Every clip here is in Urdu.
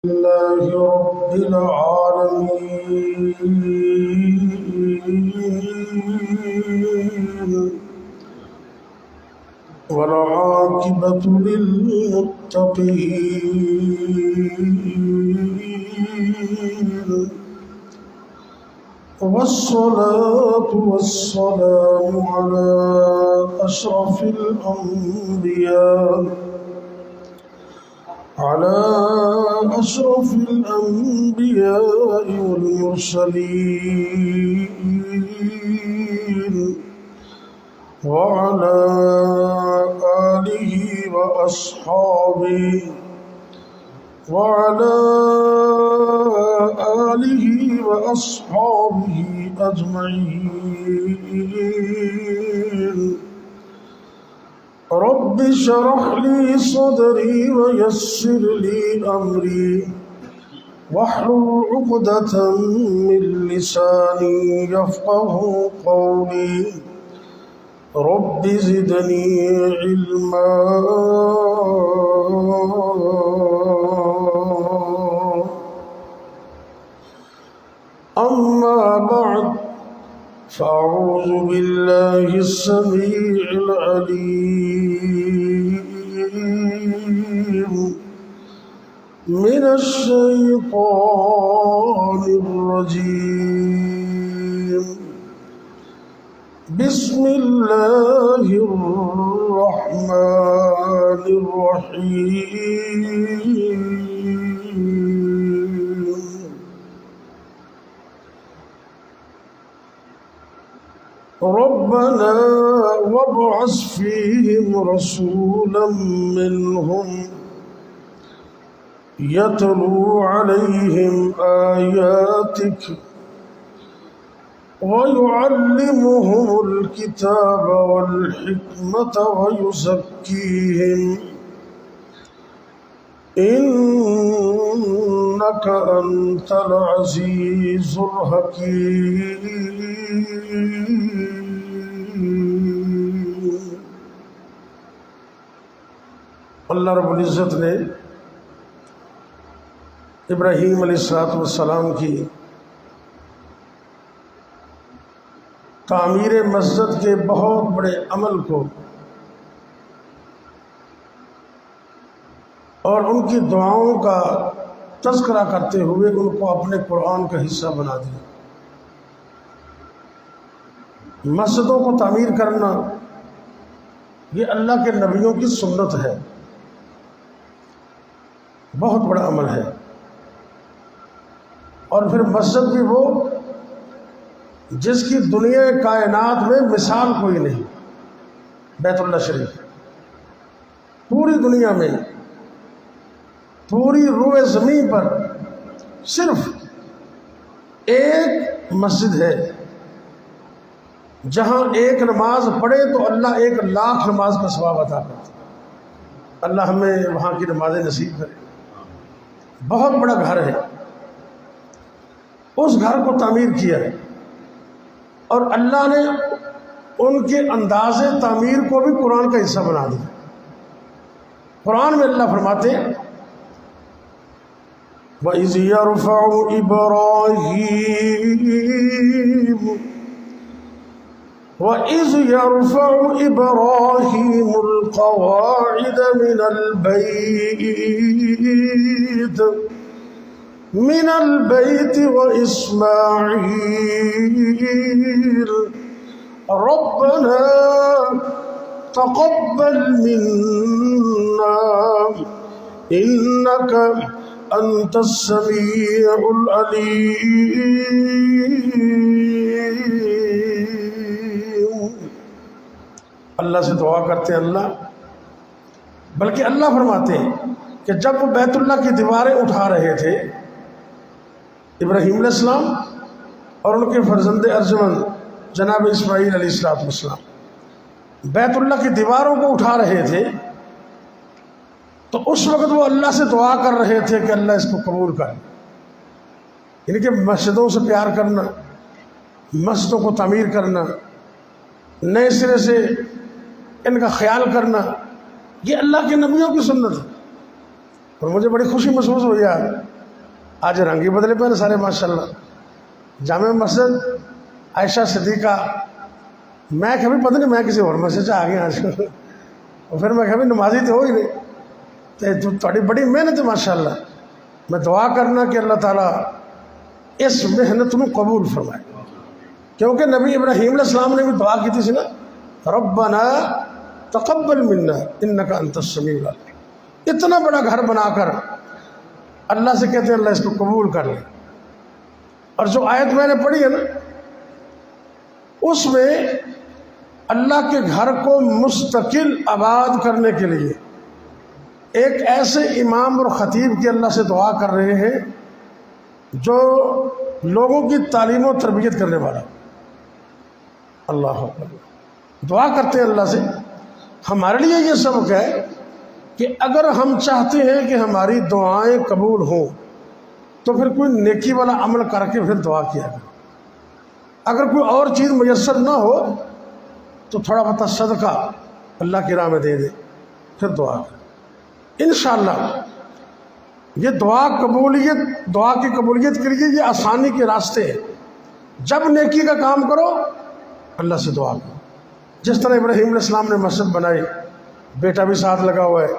لله رب العالمين والعاقبة للمتقين والصلاة والسلام على أشرف الأنبياء والمرسلين وعلى آله وأصحابه أجمعين. رب اشرح لي صدري ويسر لي أمري واحلل عقدة من لساني يفقه قولي. رب زدني علما. أما بعد فأعوذ بالله السميع العليم من الشيطان الرجيم. بسم الله الرحمن الرحيم. ربنا وابعث فيهم رسولا منهم يتلو عليهم آياتك ويعلمهم الكتاب والحكمة ويزكيهم إنك أنت العزيز الحكيم. اللہ رب العزت نے ابراہیم علیہ السلام کی تعمیر مسجد کے بہت بڑے عمل کو اور ان کی دعاؤں کا تذکرہ کرتے ہوئے ان کو اپنے قرآن کا حصہ بنا دیا. مسجدوں کو تعمیر کرنا یہ اللہ کے نبیوں کی سنت ہے، بہت بڑا عمل ہے. اور پھر مسجد بھی وہ جس کی دنیا کائنات میں مثال کوئی نہیں. بیت اللہ شریف پوری دنیا میں، پوری روئے زمین پر صرف ایک مسجد ہے جہاں ایک نماز پڑھے تو اللہ 1,00,000 نماز کا ثواب عطا کرتا. اللہ ہمیں وہاں کی نمازیں نصیب کرے. بہت بڑا گھر ہے، اس گھر کو تعمیر کیا ہے اور اللہ نے ان کے انداز تعمیر کو بھی قرآن کا حصہ بنا دیا. قرآن میں اللہ فرماتے ہیں وَإِذْ يَرْفَعُ إِبْرَاهِيمُ الْقَوَاعِدَ من البيت وإسماعيل ربنا تقبل منا إنك أنت السميع العليم. اللہ سے دعا کرتے ہیں اللہ، بلکہ اللہ فرماتے ہیں کہ جب وہ بیت اللہ کی دیواریں اٹھا رہے تھے ابراہیم علیہ السلام اور ان کے فرزند ارجمند جناب اسماعیل علیہ السلام بیت اللہ کی دیواروں کو اٹھا رہے تھے، تو اس وقت وہ اللہ سے دعا کر رہے تھے کہ اللہ اس کو قبول کر. یعنی کہ مسجدوں سے پیار کرنا، مسجدوں کو تعمیر کرنا، نئے سرے سے ان کا خیال کرنا، یہ اللہ کے نبیوں کی سنت ہے. اور مجھے بڑی خوشی محسوس ہوئی آج رنگ ہی بدلے پہ سارے ماشاءاللہ۔ جامع مسجد عائشہ صدیقہ، میں کبھی پتہ نہیں میں کسی اور مسجد سے آ گیا آج اور پھر میں کبھی نمازی تو ہو ہی نہیں، تو تھوڑی بڑی محنت ہے ماشاءاللہ۔ میں دعا کرنا کہ اللہ تعالیٰ اس محنت کو قبول فرمائے، کیونکہ نبی ابراہیم علیہ السلام نے بھی دعا کی تھی نا، ربنا تقبل منا انک انت السمیع العلیم۔ اتنا بڑا گھر بنا کر اللہ سے کہتے ہیں اللہ اس کو قبول کر لے۔ اور جو آیت میں نے پڑھی ہے نا، اس میں اللہ کے گھر کو مستقل آباد کرنے کے لیے ایک ایسے امام اور خطیب کی اللہ سے دعا کر رہے ہیں جو لوگوں کی تعلیم و تربیت کرنے والا۔ اللہ اکبر، دعا کرتے ہیں اللہ سے۔ ہمارے لیے یہ سبق ہے کہ اگر ہم چاہتے ہیں کہ ہماری دعائیں قبول ہوں تو پھر کوئی نیکی والا عمل کر کے پھر دعا کیا کرے۔ اگر کوئی اور چیز میسر نہ ہو تو تھوڑا بہت صدقہ اللہ کی راہ میں دے دے، پھر دعا کرے۔ انشاءاللہ یہ دعا کی قبولیت کے لیے یہ آسانی کے راستے ہیں۔ جب نیکی کا کام کرو اللہ سے دعا کرو، جس طرح ابراہیم علیہ السلام نے مسجد بنائی، بیٹا بھی ساتھ لگا ہوا ہے۔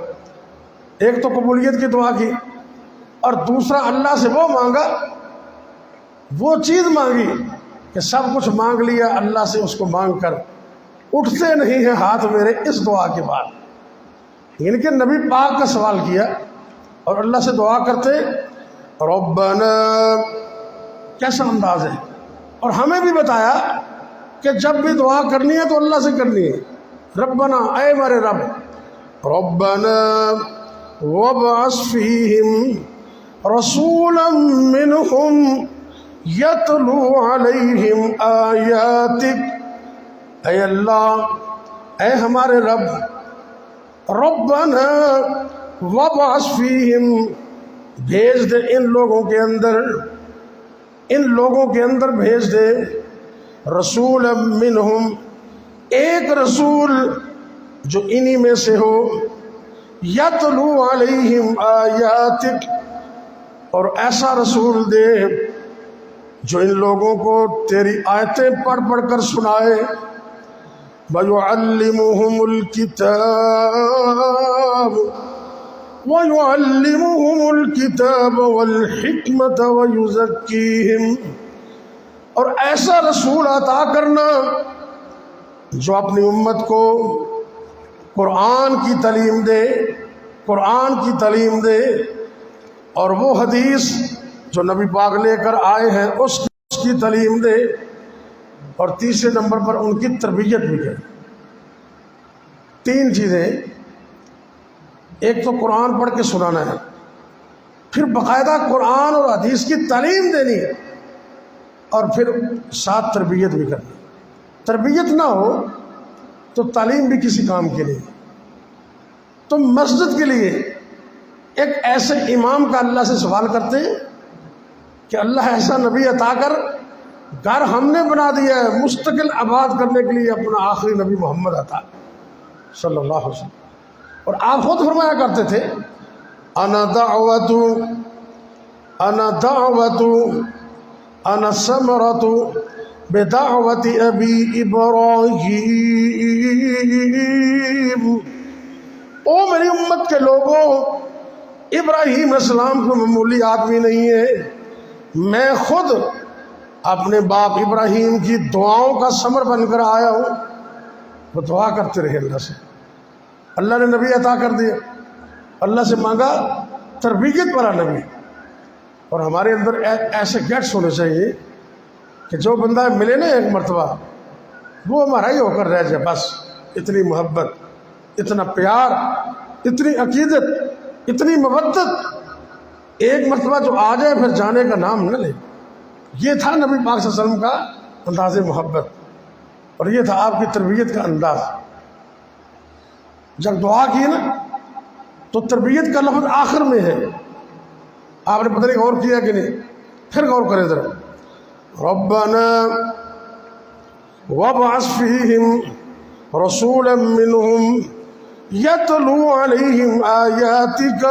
ایک تو قبولیت کی دعا کی، اور دوسرا اللہ سے وہ مانگا، وہ چیز مانگی کہ سب کچھ مانگ لیا اللہ سے، اس کو مانگ کر اٹھتے نہیں ہیں ہاتھ میرے اس دعا کے بعد۔ یعنی کہ نبی پاک کا سوال کیا اور اللہ سے دعا کرتے ربنا، کیسا انداز ہے۔ اور ہمیں بھی بتایا کہ جب بھی دعا کرنی ہے تو اللہ سے کرنی ہے۔ ربنا، اے ہمارے رب، ربنا وابعث فیہم رسولا منہم یتلو علیہم آیاتک، اے اللہ، اے ہمارے رب، ربنا وابعث فیہم، بھیج دے ان لوگوں کے اندر بھیج دے، رسول منہم، ایک رسول جو انہی میں سے ہو، یتلو علیہم آیاتک، اور ایسا رسول دے جو ان لوگوں کو تیری آیتیں پڑھ پڑھ کر سنائے، وَيُعَلِّمُهُمُ الْكِتَابَ وَالْحِكْمَةَ وَيُزَكِّيهِمْ، اور ایسا رسول عطا کرنا جو اپنی امت کو قرآن کی تعلیم دے، اور وہ حدیث جو نبی پاک لے کر آئے ہیں اس کی تعلیم دے، اور تیسرے نمبر پر ان کی تربیت بھی کرے۔ تین چیزیں، ایک تو قرآن پڑھ کے سنانا ہے، پھر باقاعدہ قرآن اور حدیث کی تعلیم دینی ہے، اور پھر ساتھ تربیت بھی کرنی۔ تربیت نہ ہو تو تعلیم بھی کسی کام کے نہیں۔ تو مسجد کے لیے ایک ایسے امام کا اللہ سے سوال کرتے ہیں کہ اللہ ایسا نبی عطا کر، گھر ہم نے بنا دیا ہے، مستقل آباد کرنے کے لیے اپنا آخری نبی محمد عطا صلی اللہ علیہ وسلم۔ اور آپ خود فرمایا کرتے تھے انا ثمرۃ بدعوت ابی ابراہیم، او میری امت کے لوگوں، ابراہیم علیہ السلام کو معمولی آدمی نہیں ہے، میں خود اپنے باپ ابراہیم کی دعاؤں کا ثمر بن کر آیا ہوں۔ وہ دعا کرتے رہے اللہ سے، اللہ نے نبی عطا کر دیا، اللہ سے مانگا تربیت والا نبی۔ اور ہمارے اندر ایسے گیٹس ہونے چاہیے کہ جو بندہ ملے نا ایک مرتبہ وہ ہمارا ہی ہو کر رہ جائے، بس اتنی محبت، اتنا پیار، اتنی عقیدت، اتنی مودت، ایک مرتبہ جو آ جائے پھر جانے کا نام نہ لے۔ یہ تھا نبی پاک صلی اللہ علیہ وسلم کا انداز محبت، اور یہ تھا آپ کی تربیت کا انداز۔ جب دعا کی نا تو تربیت کا لفظ آخر میں ہے، آپ نے پتہ نہیں غور کیا کہ نہیں، پھر غور کریں ذرا۔ ربنا وابعث فیہم رسولا منہم یتلو علیہم آیاتک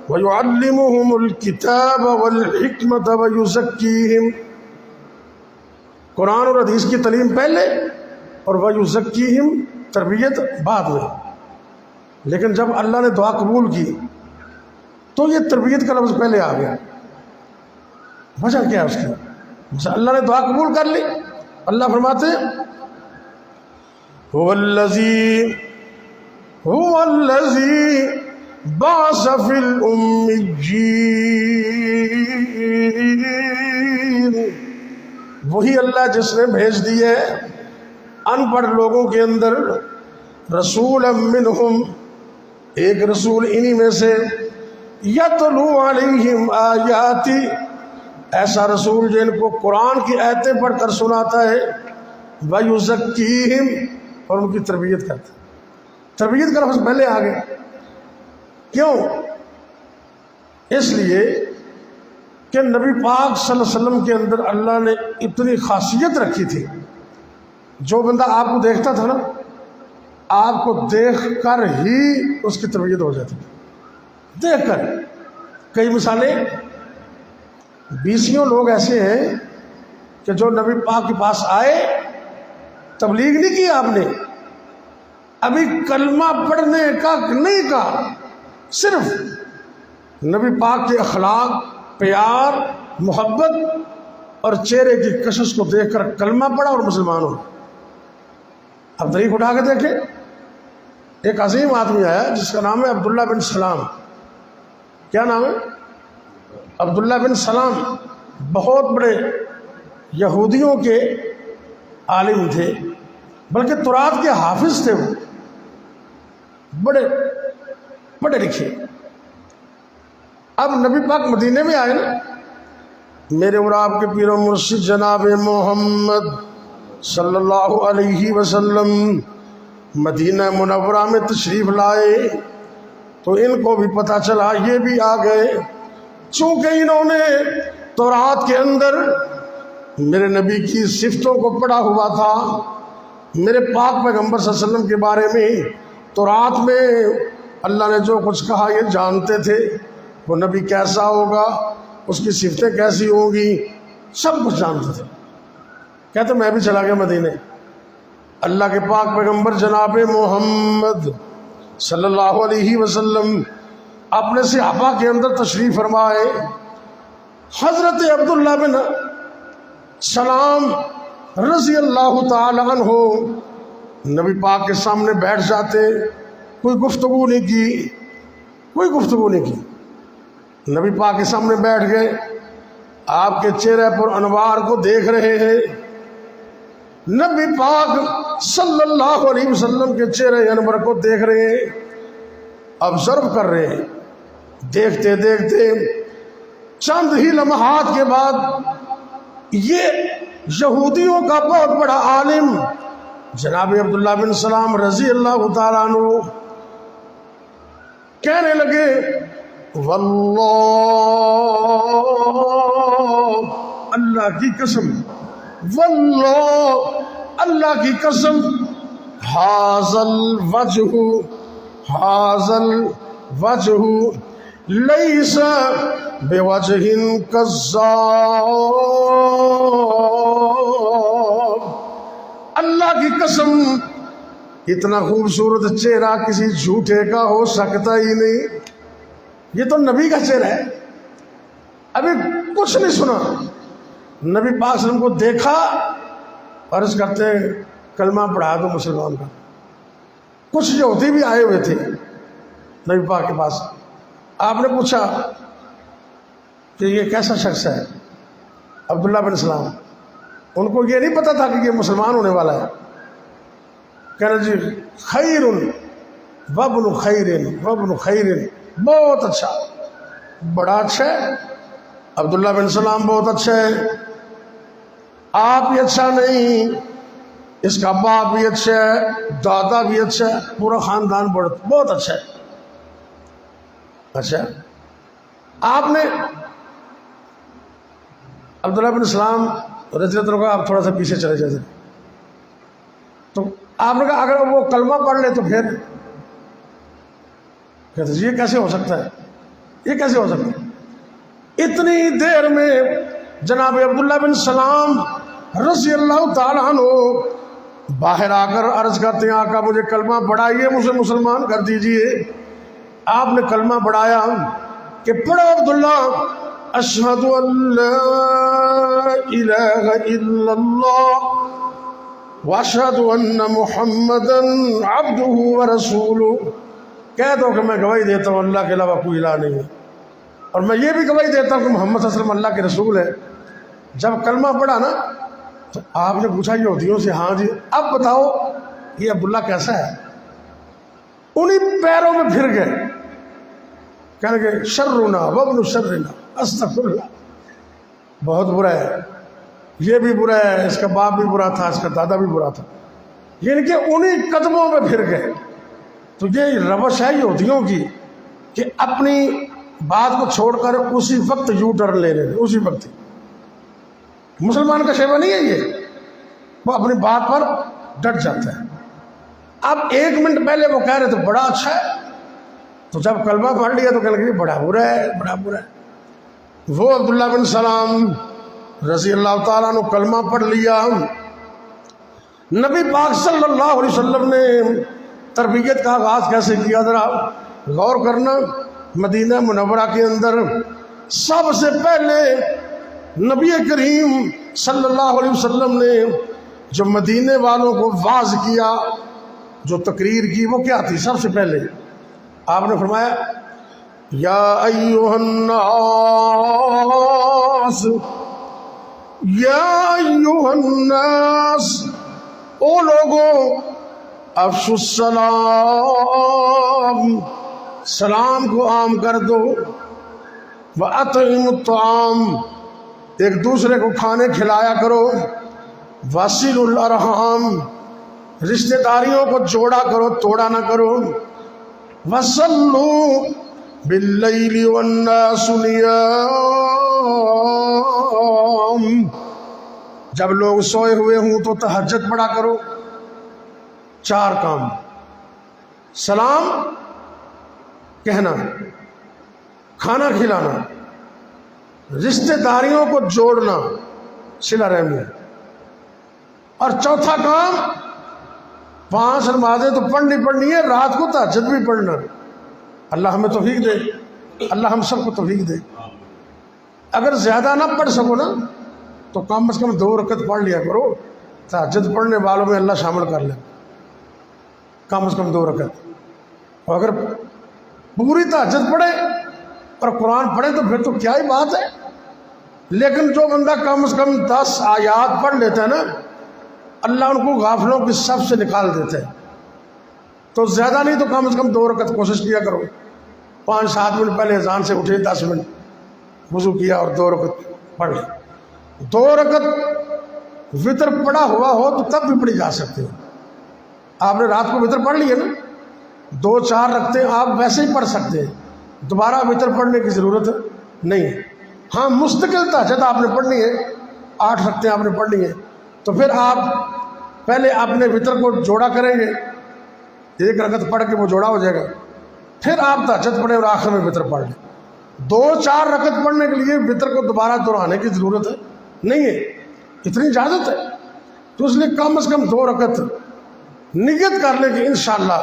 وَيُعَلِّمُهُمُ الْكِتَابَ وَالْحِكْمَةَ وَيُزَكِّيهِمْ، قرآن اور حدیث کی تعلیم پہلے اور وَيُزَكِّيهِمْ تربیت بعد میں. لیکن جب اللہ نے دعا قبول کی تو یہ تربیت کا لفظ پہلے آ گیا. وجہ کیا ہے اس کی؟ اللہ نے دعا قبول کر لی. اللہ فرماتے هو الذی بعث فی الأمیین، وہی اللہ جس نے بھیج دیے ان پڑھ لوگوں کے اندر رسولا منہم، ایک رسول انہی میں سے، یتلو علیہم آیاتی، ایسا رسول جو ان کو قرآن کی آیتیں پڑھ کر سناتا ہے، وَيُزَكِّيهِمْ، اور ان کی تربیت کرتا ہے. تربیت کا لفظ پہلے آ گیا. کیوں؟ اس لیے کہ نبی پاک صلی اللہ علیہ وسلم کے اندر اللہ نے اتنی خاصیت رکھی تھی. جو بندہ آپ کو دیکھتا تھا نا، آپ کو دیکھ کر ہی اس کی تربیت ہو جاتی تھی. دیکھ کر. کئی مثالیں، 20 لوگ ایسے ہیں کہ جو نبی پاک کے پاس آئے، تبلیغ نہیں کی آپ نے، ابھی کلمہ پڑھنے کا نہیں کہا، صرف نبی پاک کے اخلاق، پیار، محبت اور چہرے کی کشش کو دیکھ کر کلمہ پڑھا اور مسلمان ہو. اب تاریخ اٹھا کے دیکھیں، ایک عظیم آدمی آیا جس کا نام ہے عبداللہ بن سلام. کیا نام ہے؟ عبداللہ بن سلام. بہت بڑے یہودیوں کے عالم تھے، بلکہ تورات کے حافظ تھے. وہ بڑے پڑھے لکھے. اب نبی پاک مدینے میں آئے نا، میرے اور آپ کے پیر و مرشد جناب محمد صلی اللہ علیہ وسلم مدینہ منورہ میں تشریف لائے تو ان کو بھی پتہ چلا، یہ بھی آ گئے. چونکہ انہوں نے تورات کے اندر میرے نبی کی صفتوں کو پڑھا ہوا تھا، میرے پاک پیغمبر صلی اللہ علیہ وسلم کے بارے میں تورات میں اللہ نے جو کچھ کہا یہ جانتے تھے. وہ نبی کیسا ہوگا، اس کی صفتیں کیسی ہوں گی، سب کچھ جانتے تھے. کہتے میں بھی چلا گیا مدینے. اللہ کے پاک پیغمبر جناب محمد صلی اللہ علیہ وسلم اپنے صحابہ کے اندر تشریف فرمائے. حضرت عبداللہ بن سلام رضی اللہ تعالی عنہ نبی پاک کے سامنے بیٹھ جاتے. کوئی گفتگو نہیں کی، کوئی گفتگو نہیں کی. نبی پاک کے سامنے بیٹھ گئے، آپ کے چہرے پر انوار کو دیکھ رہے ہیں. نبی پاک صلی اللہ علیہ وسلم کے چہرے انور کو دیکھ رہے ہیں، آبزرو کر رہے ہیں. دیکھتے دیکھتے چند ہی لمحات کے بعد یہ یہودیوں کا بہت بڑا عالم جناب عبداللہ بن سلام رضی اللہ تعالیٰ عنہ کہنے لگے، واللہ، اللہ کی قسم، واللہ، اللہ کی قسم، حاذل وجہ لیس بوجہ کذاب. اللہ کی قسم، اتنا خوبصورت چہرہ کسی جھوٹے کا ہو سکتا ہی نہیں. یہ تو نبی کا چہرہ ہے. ابھی کچھ نہیں سنا، نبی پاک صلی اللہ علیہ وسلم کو دیکھا، عرض کرتے کلمہ پڑھا دو مسلمان کا. کچھ یہودی بھی آئے ہوئے تھے نبی پاک کے پاس. آپ نے پوچھا کہ یہ کیسا شخص ہے؟ عبداللہ بن سلام. ان کو یہ نہیں پتا تھا کہ یہ مسلمان ہونے والا ہے. کہنا جی خیر وابن خیر وابن خیر، بہت اچھا، بڑا اچھا ہے. عبداللہ بن سلام بہت اچھا ہے. آپ بھی اچھا نہیں، اس کا باپ بھی اچھا ہے، دادا بھی اچھا ہے، پورا خاندان بہت اچھا ہے. اچھا، آپ نے عبداللہ بن سلام رضی اللہ عنہ، آپ تھوڑا سا پیچھے چلے جاتے. تو آپ نے کہا اگر وہ کلمہ پڑھ لے تو پھر کہتے یہ کیسے ہو سکتا ہے؟ یہ کیسے ہو سکتا ہے؟ اتنی دیر میں جناب عبداللہ بن سلام رضی اللہ تعالیٰ عنہ باہر آ کر عرض کرتے ہیں آقا مجھے کلمہ پڑھائیے، مجھے مسلمان کر دیجئے۔ آپ نے کلمہ پڑھایا کہ پڑھو عبداللہ، اشہد ان لا الہ الا اللہ واشہد ان محمدا عبدہ ورسولہ، کہہ دو کہ میں گواہی دیتا ہوں اللہ کے علاوہ کوئی الہ نہیں ہے، اور میں یہ بھی گواہی دیتا ہوں کہ محمد صلی اللہ علیہ وسلم اللہ کے رسول ہے۔ جب کلمہ پڑھا نا تو آپ نے پوچھا یہودیوں سے، ہاں جی اب بتاؤ یہ عبداللہ کیسا ہے؟ انہیں پیروں میں پھر گئے، کہنے کہ شرنا وابن شرنا، استغفر اللہ، بہت برا ہے، یہ بھی برا ہے، اس کا باپ بھی برا تھا، اس کا دادا بھی برا تھا، یعنی کہ انہیں قدموں میں پھر گئے۔ تو یہ روش ہے یہودیوں کی کہ اپنی بات کو چھوڑ کر اسی وقت یو ٹرن لے رہے ہیں، اسی وقت۔ مسلمان کا شیوا نہیں ہے یہ، وہ اپنی بات پر ڈٹ جاتا ہے۔ اب 1 منٹ پہلے وہ کہہ رہے تھے بڑا اچھا ہے، تو جب کلمہ پڑھ لیا تو کہنے لگے بڑا برا ہے، بڑا برا ہے۔ وہ عبداللہ بن سلام رضی اللہ تعالیٰ عنہ کلمہ پڑھ لیا۔ نبی پاک صلی اللہ علیہ وسلم نے تربیت کا آغاز کیسے کیا، ذرا غور کرنا۔ مدینہ منورہ کے اندر سب سے پہلے نبی کریم صلی اللہ علیہ وسلم نے جو مدینے والوں کو واعظ کیا، جو تقریر کی، وہ کیا تھی؟ سب سے پہلے آپ نے فرمایا یا ایھا الناس، یا ایھا الناس، او لوگوں، افشوا السلام، سلام کو عام کر دو، وَأَطْعِمُوا الطَّعَامَ، ایک دوسرے کو کھانے کھلایا کرو، وَصِلُوا الْأَرْحَامَ، رشتہ داریوں کو جوڑا کرو، توڑا نہ کرو، وَصَلُّوا بِاللَّيْلِ وَالنَّاسُ نِيَامٌ، جب لوگ سوئے ہوئے ہوں تو تہجد پڑھا کرو۔ 4 کام: سلام کہنا، کھانا کھلانا، رشتہ داریوں کو جوڑنا، صلہ رحمی، اور چوتھا کام 5 نمازیں تو پڑھنی ہے، رات کو تہجد بھی پڑھنا۔ اللہ ہمیں توفیق دے، اللہ ہم سب کو توفیق دے۔ اگر زیادہ نہ پڑھ سکو نا تو کم از کم 2 رکعت پڑھ لیا کرو، تہجد پڑھنے والوں میں اللہ شامل کر لے، کم از کم 2 رکعت۔ اور اگر پوری تہجد پڑھے اور قرآن پڑھے تو پھر تو کیا ہی بات ہے۔ لیکن جو بندہ کم از کم 10 آیات پڑھ لیتا ہے نا، اللہ ان کو غافلوں کی صف سے نکال دیتا ہے۔ تو زیادہ نہیں تو کم از کم 2 رکعت کوشش کیا کرو۔ 5-7 منٹ پہلے اذان سے اٹھے، 10 منٹ وضو کیا اور 2 رکعت پڑھ لی۔ 2 رکعت وتر پڑھا ہوا ہو تو تب بھی پڑھی جا سکتے ہو۔ آپ نے رات کو وتر پڑھ لیا نا، 2-4 رکعتیں آپ ویسے ہی پڑھ سکتے ہیں، دوبارہ وتر پڑھنے کی ضرورت نہیں ہے۔ ہاں مستقل تہجد آپ نے پڑھنی ہے، 8 رکعتیں آپ نے پڑھنی ہے، تو پھر آپ پہلے اپنے وتر کو جوڑا کریں گے، 1 رکعت پڑھ کے وہ جوڑا ہو جائے گا، پھر آپ تہجد پڑھیں اور آخر میں وتر پڑھ لیں۔ 2-4 رکعت پڑھنے کے لیے وتر کو دوبارہ دہرانے کی ضرورت نہیں ہے، اتنی اجازت ہے۔ تو اس لیے کم از کم 2 رکعت نیت کر لیں کہ انشاءاللہ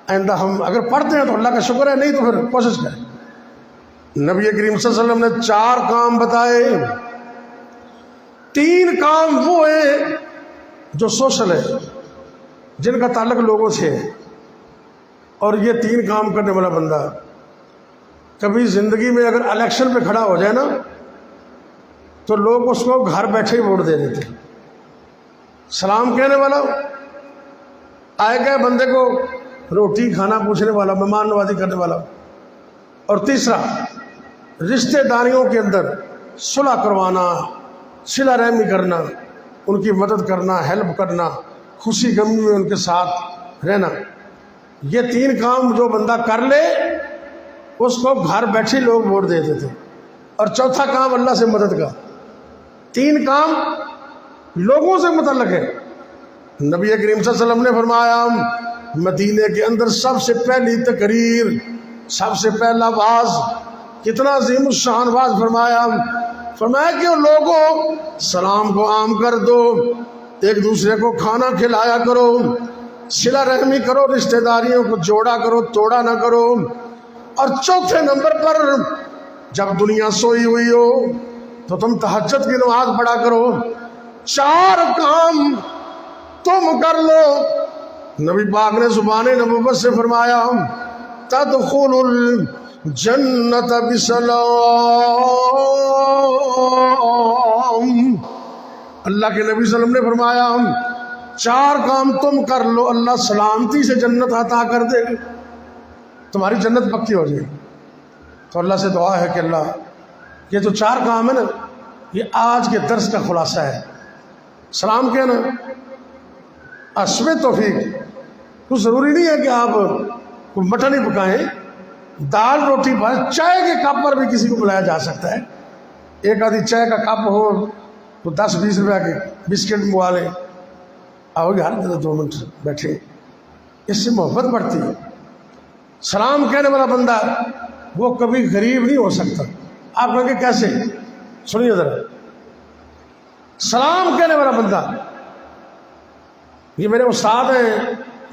آئندہ ہم اگر پڑھتے ہیں تو اللہ کا شکر ہے، نہیں تو پھر کوشش کریں۔ نبی کریم صلی اللہ علیہ وسلم نے 4 کام بتائے۔ 3 کام وہ ہیں جو سوشل ہے، جن کا تعلق لوگوں سے ہے، اور یہ 3 کام کرنے والا بندہ کبھی زندگی میں اگر الیکشن پہ کھڑا ہو جائے نا تو لوگ اس کو گھر بیٹھے ہی ووٹ دے دیتے۔ سلام کہنے والا، آئے گئے بندے کو روٹی کھانا پوچھنے والا، مہمان نوازی کرنے والا، اور تیسرا رشتہ داریوں کے اندر صلح کروانا، صلہ رحمی کرنا، ان کی مدد کرنا، ہیلپ کرنا، خوشی غمی میں ان کے ساتھ رہنا۔ یہ 3 کام جو بندہ کر لے اس کو گھر بیٹھے لوگ ووٹ دے دیتے۔ اور چوتھا کام اللہ سے مدد کا۔ 3 کام لوگوں سے متعلق ہے۔ نبی کریم صلی اللہ علیہ وسلم نے فرمایا مدینے کے اندر سب سے پہلی تقریر، سب سے پہلا واعظ کتنا عظیم الشان باز فرمایا کہ لوگوں سلام کو عام کر دو، ایک دوسرے کو کھانا کھلایا کرو، صلہ رحمی کرو، رشتہ داریوں کو جوڑا کرو، توڑا نہ کرو۔ اور چوتھے نمبر پر جب دنیا سوئی ہوئی ہو تو تم تہجد کی نماز پڑھا کرو۔ 4 کام تم کر لو، نبی پاک نے زبان نبوت سے فرمایا تدخل الجنت بسلام۔ اللہ کے نبی صلی اللہ علیہ وسلم نے فرمایا 4 کام تم کر لو، اللہ سلامتی سے جنت عطا کر دے گا، تمہاری جنت پکی ہو جائے گی۔ تو اللہ سے دعا ہے کہ اللہ یہ جو 4 کام ہے نا، یہ آج کے درس کا خلاصہ ہے۔ سلام کہنا، اسم توفیق، تو ضروری نہیں ہے کہ آپ مٹن ہی پکائیں، دال روٹی بھر، چائے کے کپ پر بھی کسی کو بلایا جا سکتا ہے۔ ایک آدھی چائے کا کپ ہو تو 10-20 روپے کے بسکٹ منگوا لیں، آؤ گے ہر 2 منٹ بیٹھے، اس سے محبت بڑھتی ہے۔ سلام کہنے والا بندہ وہ کبھی غریب نہیں ہو سکتا۔ آپ کہیں گے کیسے؟ سنیے ذرا، سلام کہنے والا بندہ، یہ میرے استاد ہیں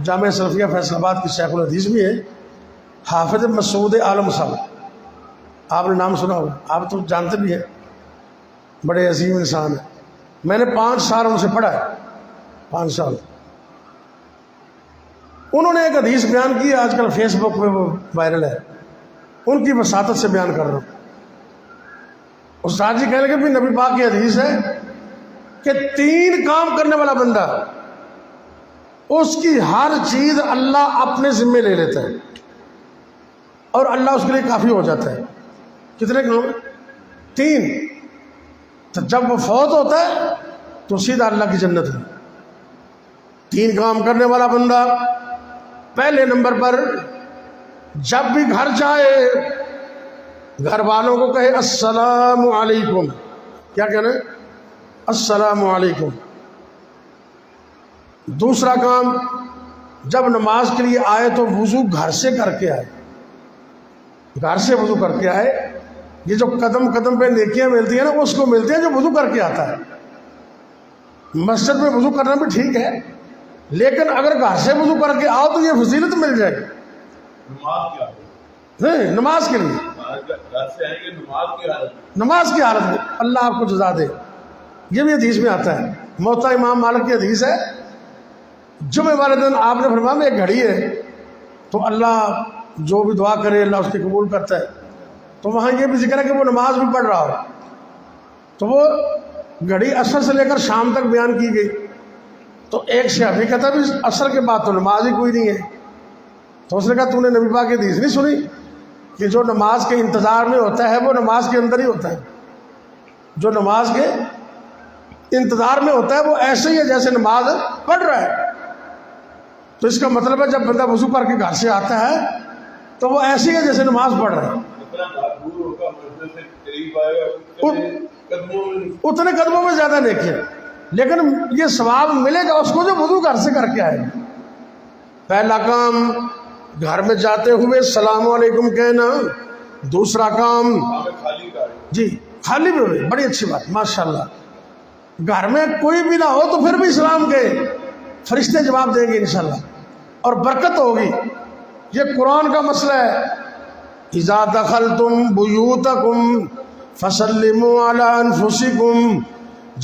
جامعہ سلفیہ فیصل آباد کی شیخ الحدیث بھی ہے، حافظ مسعود عالم صاحب، آپ نے نام سنا ہوگا، آپ تو جانتے بھی ہیں، بڑے عظیم انسان ہیں۔ میں نے 5 سال ان سے پڑھا ہے، 5 سال۔ انہوں نے ایک حدیث بیان کی، آج کل فیس بک پہ وہ وائرل ہے، ان کی وساطت سے بیان کر رہا ہوں۔ استاد جی کہنے لگے بھی نبی پاک کی حدیث ہے کہ 3 کام کرنے والا بندہ اس کی ہر چیز اللہ اپنے ذمے لے لیتا ہے اور اللہ اس کے لیے کافی ہو جاتا ہے۔ کتنے کام؟ 3۔ تو جب وہ فوت ہوتا ہے تو سیدھا اللہ کی جنت ہے۔ 3 کام کرنے والا بندہ، پہلے نمبر پر جب بھی گھر جائے گھر والوں کو کہے السلام علیکم۔ کیا کہنا ہے؟ السلام علیکم۔ دوسرا کام، جب نماز کے لیے آئے تو وضو گھر سے کر کے آئے، گھر سے وضو کر کے آئے۔ یہ جو قدم قدم پہ نیکیاں ملتی ہیں نا، اس کو ملتی ہیں جو وضو کر کے آتا ہے۔ مسجد میں وضو کرنا بھی ٹھیک ہے، لیکن اگر گھر سے وضو کر کے آؤ تو یہ فضیلت مل جائے گی۔ نماز کے لیے، نماز کی حالت میں اللہ آپ کو جزا دے۔ یہ بھی حدیث میں آتا ہے، موطا امام مالک کی حدیث ہے، جمعہ والے دن آپ نے فرمایا میں ایک گھڑی ہے تو اللہ جو بھی دعا کرے اللہ اس کی قبول کرتا ہے۔ تو وہاں یہ بھی ذکر ہے کہ وہ نماز بھی پڑھ رہا ہو، تو وہ گھڑی عصر سے لے کر شام تک بیان کی گئی۔ تو ایک صحابی کہتا بھی عصر کے بعد تو نماز ہی کوئی نہیں ہے۔ تو اس نے کہا تو نے نبی پاک کی حدیث نہیں سنی کہ جو نماز کے انتظار میں ہوتا ہے وہ نماز کے اندر ہی ہوتا ہے، جو نماز کے انتظار میں ہوتا ہے وہ ایسے ہی ہے جیسے نماز پڑھ رہا ہے۔ تو اس کا مطلب ہے جب بندہ وضو کر کے گھر سے آتا ہے تو وہ ایسے ہی ہے جیسے نماز پڑھ رہا ہے، اتنے قدموں میں زیادہ نیکی ہے، لیکن یہ ثواب ملے گا اس کو جو وضو گھر سے کر کے آئے۔ پہلا کام گھر میں جاتے ہوئے السلام علیکم کہنا، دوسرا کام جی خالی بھی ہوئے، بڑی اچھی بات، ماشاءاللہ۔ گھر میں کوئی بھی نہ ہو تو پھر بھی سلام کہے، فرشتے جواب دیں گے انشاءاللہ اور برکت ہوگی۔ یہ قرآن کا مسئلہ ہے، اذا دخلتم بیوتکم فسلموا علی انفسکم،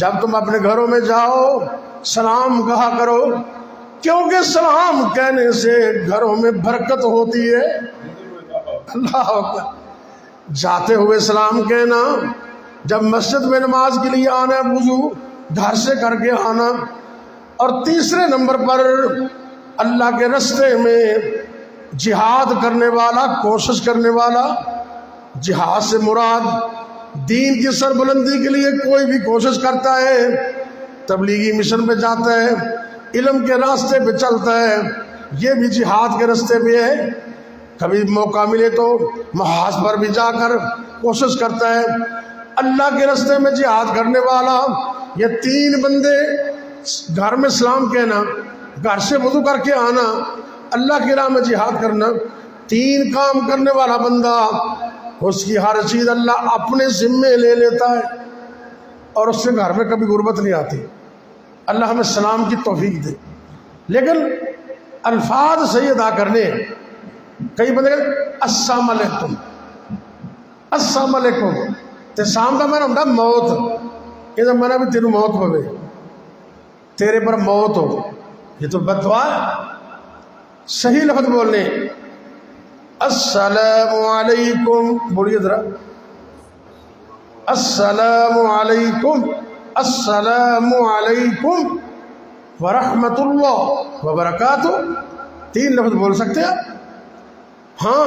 جب تم اپنے گھروں میں جاؤ سلام کہا کرو، کیونکہ سلام کہنے سے گھروں میں برکت ہوتی ہے۔ اللہ اکبر۔ جاتے ہوئے سلام کہنا، جب مسجد میں نماز کے لیے آنا وضو گھر سے کر کے آنا، اور تیسرے نمبر پر اللہ کے راستے میں جہاد کرنے والا، کوشش کرنے والا۔ جہاد سے مراد دین کی سربلندی کے لیے کوئی بھی کوشش کرتا ہے، تبلیغی مشن پہ جاتا ہے، علم کے راستے پہ چلتا ہے، یہ بھی جہاد کے راستے پہ ہے۔ کبھی موقع ملے تو محاذ پر بھی جا کر کوشش کرتا ہے۔ اللہ کے راستے میں جہاد کرنے والا، یہ 3 بندے، گھر میں سلام کہنا، گھر سے وضو کر کے آنا، اللہ کی راہ میں جہاد کرنا، 3 کام کرنے والا بندہ اس کی ہر چیز اللہ اپنے ذمے لے لیتا ہے اور اس سے گھر میں کبھی غربت نہیں آتی۔ اللہ ہمیں سلام کی توفیق دے۔ لیکن الفاظ صحیح ادا کرنے، کئی بندے کہتے ہیں السلام علیکم، السلام علیکم، تے سام کا میں نے موت، یہ میں نے بھی تیروں موت پوے، تیرے پر موت ہو، یہ تو بد دعا ہے۔ صحیح لفظ بولنے، السلام علیکم، بولیے ذرا، السلام علیکم، السلام علیکم ورحمۃ اللہ وبرکاتہ، 3 لفظ بول سکتے ہیں۔ ہاں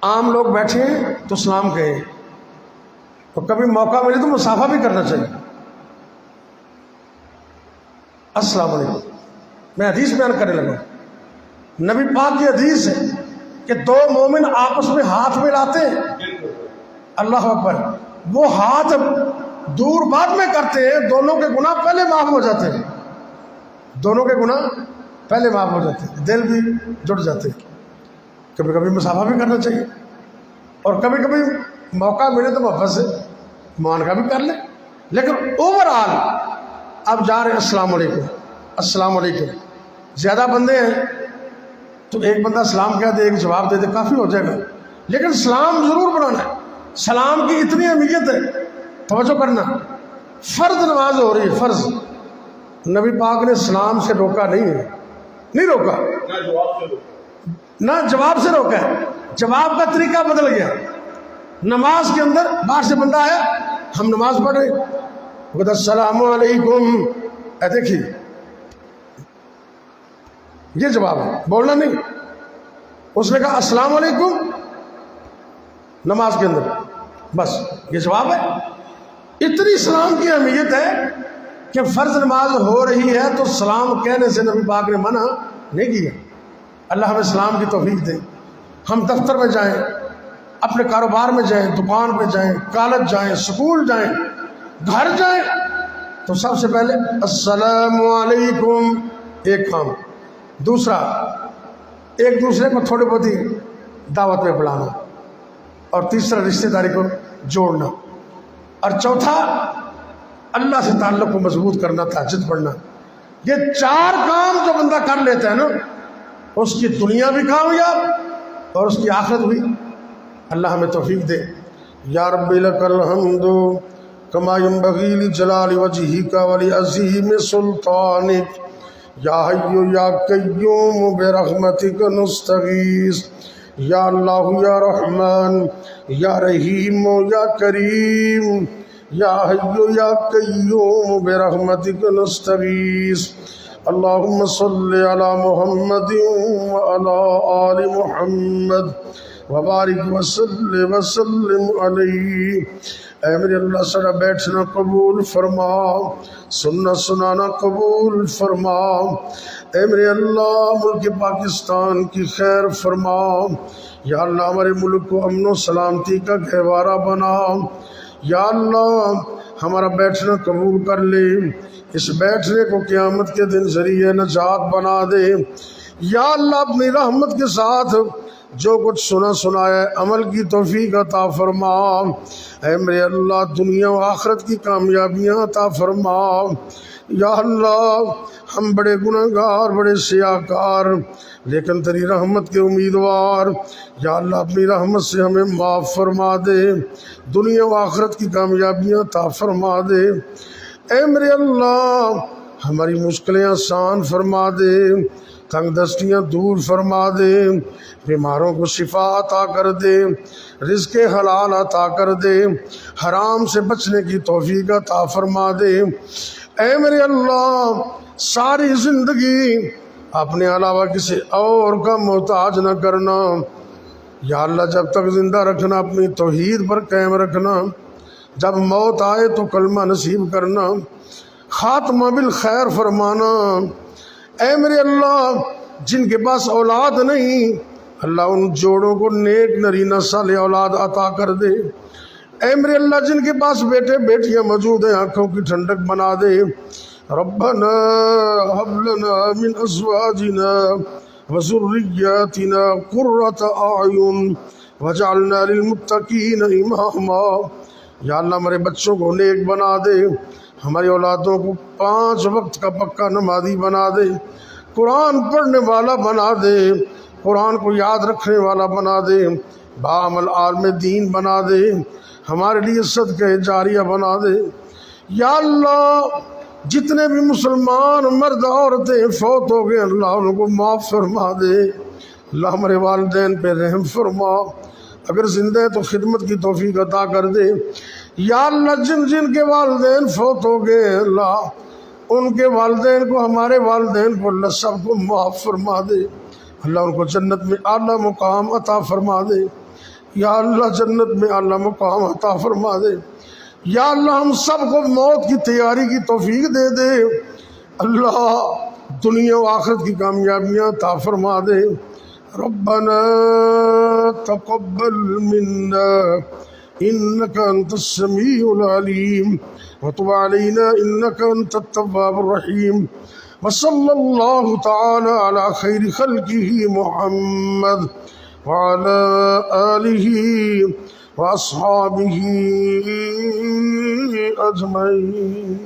عام لوگ بیٹھے ہیں تو سلام کہیں، اور کبھی موقع ملے تو مصافحہ بھی کرنا چاہیے۔ السلام علیکم، میں حدیث بیان کرنے لگا، نبی پاک کی حدیث ہے کہ 2 مومن آپس میں ہاتھ ملاتے ہیں، اللہ اکبر، وہ ہاتھ دور بعد میں کرتے ہیں، دونوں کے گناہ پہلے معاف ہو جاتے ہیں، دونوں کے گناہ پہلے معاف ہو جاتے ہیں، دل بھی جڑ جاتے ہیں۔ کبھی کبھی مصافحہ بھی کرنا چاہیے، اور کبھی کبھی موقع ملے تو محبت سے معانقہ بھی کر لیں، لیکن اوورآل آپ جا رہے ہیں السلام علیکم، السلام علیکم، زیادہ بندے ہیں تو ایک بندہ سلام کہہ دے، ایک جواب دے دے، کافی ہو جائے گا، لیکن سلام ضرور بنانا ہے۔ سلام کی اتنی اہمیت ہے، توجہ کرنا، فرض نماز ہو رہی ہے، فرض، نبی پاک نے سلام سے روکا نہیں ہے، نہیں روکا، نہ جواب سے روکا ہے، جواب کا طریقہ بدل گیا۔ نماز کے اندر باہر سے بندہ آیا، ہم نماز پڑھ رہے، وہ کہتا السلام علیکم، اے دیکھیے یہ جواب ہے، بولنا نہیں، اس نے کہا السلام علیکم نماز کے اندر، بس یہ جواب ہے۔ اتنی سلام کی اہمیت ہے کہ فرض نماز ہو رہی ہے تو سلام کہنے سے نبی پاک نے منع نہیں کیا۔ اللہ ہمیں سلام کی توفیق دے۔ ہم دفتر میں جائیں، اپنے کاروبار میں جائیں، دکان پہ جائیں، کالج جائیں، سکول جائیں، گھر جائیں، تو سب سے پہلے السلام علیکم ایک کام، دوسرا ایک دوسرے کو تھوڑی بہت ہی دعوت میں بلانا، اور تیسرا رشتہ داری کو جوڑنا، اور چوتھا اللہ سے تعلق کو مضبوط کرنا، تہجد پڑھنا۔ یہ 4 کام جو بندہ کر لیتا ہے نا، اس کی دنیا بھی کامیاب اور اس کی آخرت بھی۔ اللہ ہمیں توفیق دے۔ یا رب لک الحمد کما ینبغی لجلال وجہک ولعظیم سلطانک، یا حی یا قیوم برحمتک نستغیث، یا اللہ یا رحمان یا رحیم یا کریم، یا حی یا قیوم برحمتک نستغیث۔ اللہم صلی علی محمد وعلی آل محمد وبارک وسلم علیہ۔ اے میرے اللہ سارا بیٹھنا قبول فرما، سننا سنانا قبول فرما۔ اے میرے اللہ ملک پاکستان کی خیر فرما۔ یا اللہ ہمارے ملک کو امن و سلامتی کا گہوارہ بنا۔ یا اللہ ہمارا بیٹھنا قبول کر لے، اس بیٹھنے کو قیامت کے دن ذریعہ نجات بنا دے۔ یا اللہ اپنی رحمت کے ساتھ جو کچھ سنایا ہے عمل کی توفیق عطا فرما۔ اے میرے اللہ دنیا و آخرت کی کامیابیاں عطا فرما۔ یا اللہ ہم بڑے گناہگار، بڑے سیاہکار، لیکن تیری رحمت کے امیدوار۔ یا اللہ اپنی رحمت سے ہمیں معاف فرما دے، دنیا و آخرت کی کامیابیاں عطا فرما دے۔ اے میرے اللہ ہماری مشکلیں آسان فرما دے، تنگ دستیاں دور فرما دے، بیماروں کو شفا عطا کر دے، رزق حلال عطا کر دے، حرام سے بچنے کی توفیق عطا فرما دے۔ اے میرے اللہ ساری زندگی اپنے علاوہ کسی اور کا محتاج نہ کرنا۔ یا اللہ جب تک زندہ رکھنا اپنی توحید پر قائم رکھنا، جب موت آئے تو کلمہ نصیب کرنا، خاتمہ بالخیر فرمانا۔ اے میرے اللہ جن کے پاس اولاد نہیں، اللہ ان جوڑوں کو نیک نرینہ صالح اولاد عطا کر دے۔ اے میرے اللہ جن کے پاس بیٹے بیٹیاں موجود ہیں آنکھوں کی ٹھنڈک بنا دے۔ ربنا هب لنا من ازواجنا وذرياتنا قرة اعين وجعلنا للمتقین اماما، یا اللہ ہمارے بچوں کو نیک بنا دے، ہماری اولادوں کو 5 وقت کا پکا نمازی بنا دے، قرآن پڑھنے والا بنا دے، قرآن کو یاد رکھنے والا بنا دے، بعمل عالم دین بنا دے، ہمارے لیے صدقہ جاریہ بنا دے۔ یا اللہ جتنے بھی مسلمان مرد عورتیں فوت ہو گئے اللہ ان کو معاف فرما دے، اللہ ہمارے والدین پہ رحم فرما، اگر زندہ ہے تو خدمت کی توفیق عطا کر دے۔ یا اللہ جن جن کے والدین فوت ہو گئے اللہ ان کے والدین کو، ہمارے والدین کو اللہ سب کو معاف فرما دے، اللہ ان کو جنت میں اعلیٰ مقام عطا فرما دے، یا اللہ جنت میں اعلیٰ مقام عطا فرما دے۔ یا اللہ ہم سب کو موت کی تیاری کی توفیق دے دے، اللہ دنیا و آخرت کی کامیابیاں عطا فرما دے۔ ربنا تقبل منا انك انت السميع العليم وتب علينا انك انت التواب الرحيم، وصلى الله تعالى على خير خلقه محمد وعلى آله وأصحابه أجمعين۔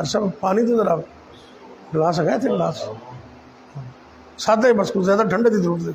صاحب پانی تو ذرا گلاس ہے تھے، گلاس سادہ ہی بس، کچھ زیادہ ٹھنڈے کی ضرورت ہے۔